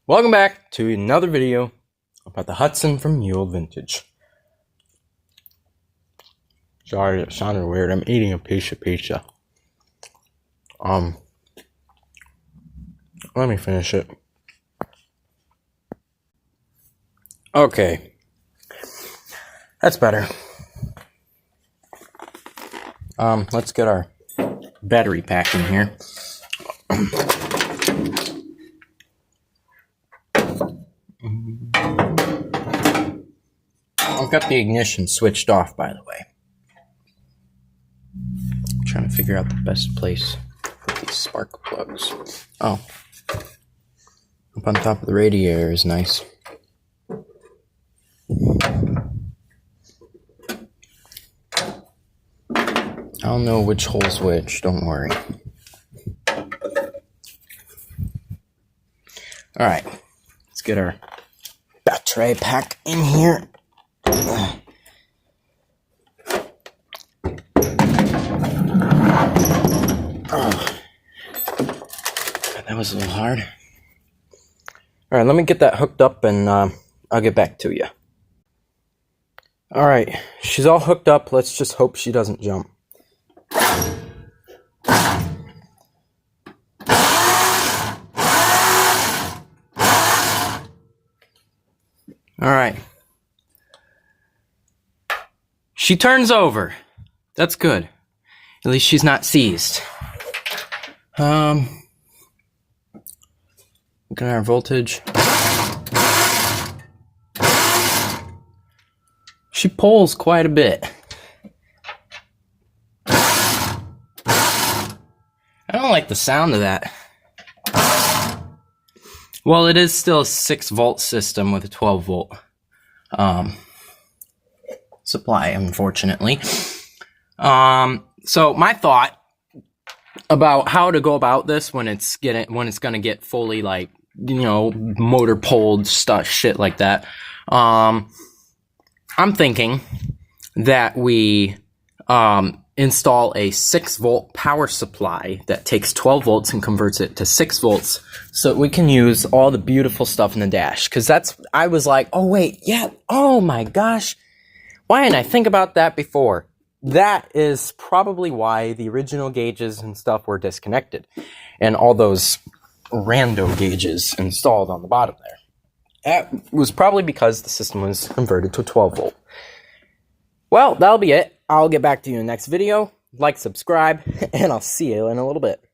Welcome back to another video about the Hudson from Mule Vintage. Sorry, it sounded weird. I'm eating a piece of pizza. Let me finish it. Okay. That's better. Let's get our battery pack in here. I've got the ignition switched off, by the way. I'm trying to figure out the best place to put these spark plugs. Oh. Up on top of the radiator is nice. I don't know which hole's which, don't worry. Alright, let's get our battery pack in here. Oh, that was a little hard. Alright, let me get that hooked up and I'll get back to you. Alright, she's all hooked up. Let's just hope she doesn't jump. Alright. She turns over. That's good. At least she's not seized. Look at our voltage. She pulls quite a bit. I don't like the sound of that. Well, it is still a 6-volt system with a 12-volt supply, unfortunately. So my thought about how to go about this when it's gonna get fully, like, you know, motor pulled stuff, shit like that. I'm thinking that we install a 6-volt power supply that takes 12 volts and converts it to 6 volts so we can use all the beautiful stuff in the dash. Because I was like, oh wait, yeah, oh my gosh, why didn't I think about that before? That is probably why the original gauges and stuff were disconnected and all those rando gauges installed on the bottom there. That was probably because the system was converted to 12 volt. Well, that'll be it. I'll get back to you in the next video. Like, subscribe, and I'll see you in a little bit.